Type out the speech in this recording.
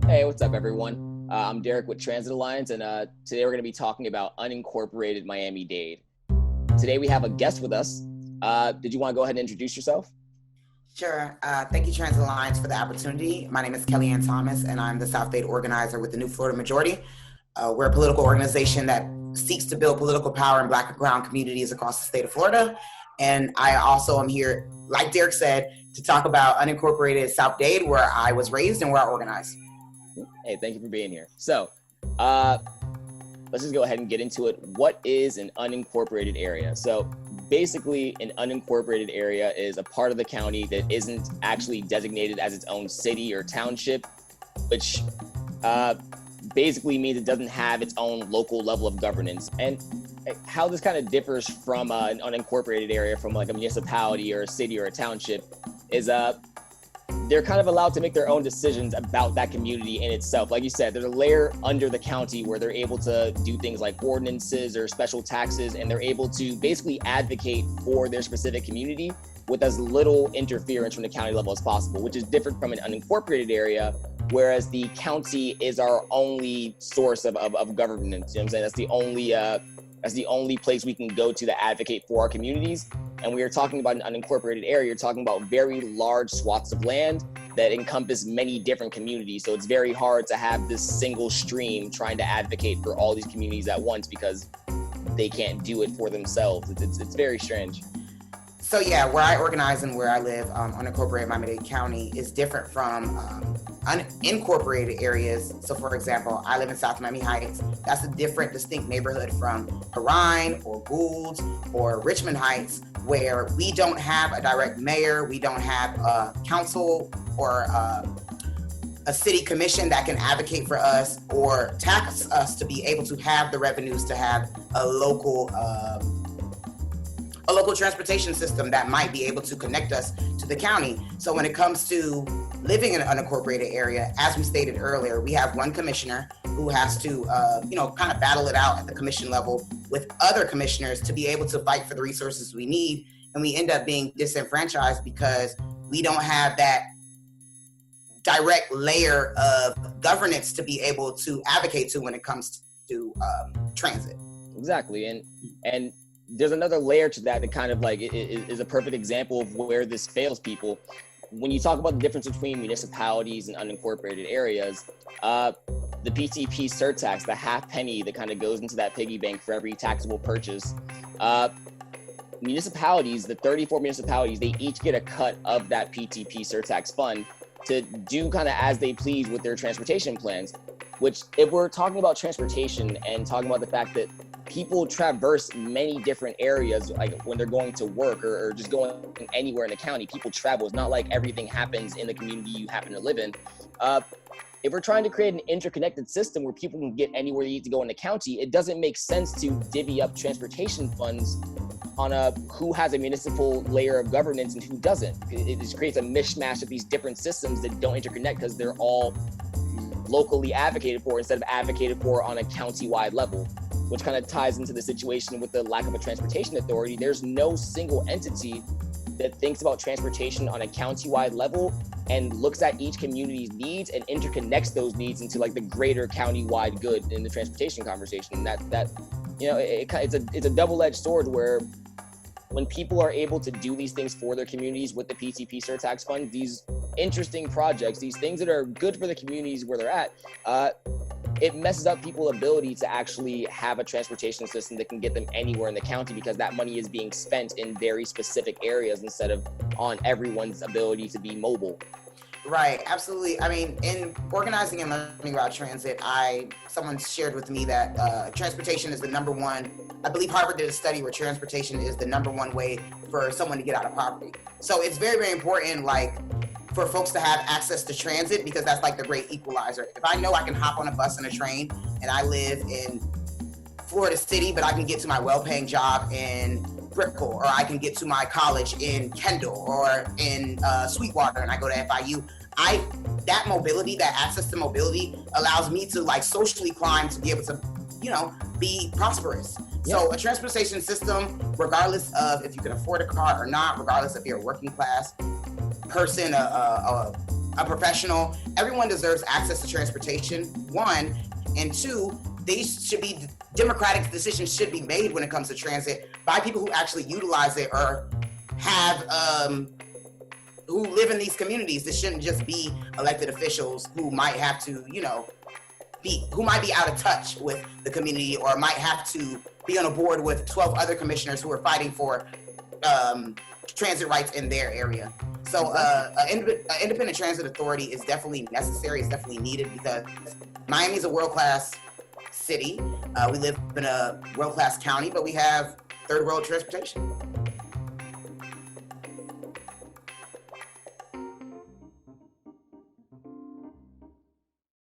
Hey, what's up, everyone? I'm Derrick with Transit Alliance, and today we're going to be talking about unincorporated Miami-Dade. Today we have a guest with us. Did you want to go ahead and introduce yourself? Sure. Thank you, Transit Alliance, for the opportunity. My name is Kelli Ann Thomas, and I'm the South Dade organizer with the New Florida Majority. We're a political organization that seeks to build political power in Black and brown communities across the state of Florida. And I also am here, like Derrick said, to talk about unincorporated South Dade, where I was raised and where I organize. Hey, thank you for being here. So, let's just go ahead and get into it. What is an unincorporated area? So, basically, an unincorporated area is a part of the county that isn't actually designated as its own city or township, which basically means it doesn't have its own local level of governance. And how this kind of differs from an unincorporated area from like a municipality or a city or a township is they're kind of allowed to make their own decisions about that community in itself. Like you said, there's a layer under the county where they're able to do things like ordinances or special taxes, and they're able to basically advocate for their specific community with as little interference from the county level as possible, which is different from an unincorporated area, whereas the county is our only source of governance. You know what I'm saying? That's the only place we can go to advocate for our communities. And we are talking about an unincorporated area. You're talking about very large swaths of land that encompass many different communities. So it's very hard to have this single stream trying to advocate for all these communities at once because they can't do it for themselves. It's very strange. So yeah, where I organize and where I live, unincorporated Miami-Dade County, is different from unincorporated areas. So for example, I live in South Miami Heights. That's a different, distinct neighborhood from Perrine or Gould or Richmond Heights, where we don't have a direct mayor, we don't have a council or a city commission that can advocate for us or tax us to be able to have the revenues to have a local transportation system that might be able to connect us to the county. So when it comes to living in an unincorporated area, as we stated earlier, we have one commissioner who has to, kind of battle it out at the commission level with other commissioners to be able to fight for the resources we need. And we end up being disenfranchised because we don't have that direct layer of governance to be able to advocate to when it comes to transit. Exactly. And there's another layer to that kind of like is a perfect example of where this fails people. When you talk about the difference between municipalities and unincorporated areas, the PTP surtax, the half penny that kind of goes into that piggy bank for every taxable purchase, municipalities, the 34 municipalities, they each get a cut of that PTP surtax fund to do kind of as they please with their transportation plans, which if we're talking about transportation and talking about the fact that people traverse many different areas, like when they're going to work or just going anywhere in the county, people travel. It's not like everything happens in the community you happen to live in. If we're trying to create an interconnected system where people can get anywhere they need to go in the county, it doesn't make sense to divvy up transportation funds on who has a municipal layer of governance and who doesn't. It just creates a mishmash of these different systems that don't interconnect because they're all locally advocated for instead of advocated for on a county-wide level, which kind of ties into the situation with the lack of a transportation authority. There's no single entity that thinks about transportation on a county-wide level and looks at each community's needs and interconnects those needs into like the greater county-wide good in the transportation conversation. It's a double-edged sword where when people are able to do these things for their communities with the PTP surtax fund, these interesting projects, these things that are good for the communities where they're at, it messes up people's ability to actually have a transportation system that can get them anywhere in the county because that money is being spent in very specific areas instead of on everyone's ability to be mobile. Right, absolutely. I mean, in organizing and learning about transit, someone shared with me that transportation is the number one. I believe Harvard did a study where transportation is the number one way for someone to get out of poverty. So it's very, very important, like, for folks to have access to transit because that's like the great equalizer. If I know I can hop on a bus and a train and I live in Florida City, but I can get to my well-paying job in Brickell, or I can get to my college in Kendall or in Sweetwater and I go to FIU, that mobility, that access to mobility allows me to like socially climb to be able to, be prosperous. Yeah. So a transportation system, regardless of if you can afford a car or not, regardless if you're a working class person, a a professional. Everyone deserves access to transportation, one, and two, these should be democratic decisions should be made when it comes to transit by people who actually utilize it or have who live in these communities. This shouldn't just be elected officials who might have to, who might be out of touch with the community or might have to be on a board with 12 other commissioners who are fighting for transit rights in their area. So an independent transit authority is definitely necessary. It's definitely needed because Miami is a world-class city. We live in a world-class county, but we have third world transportation.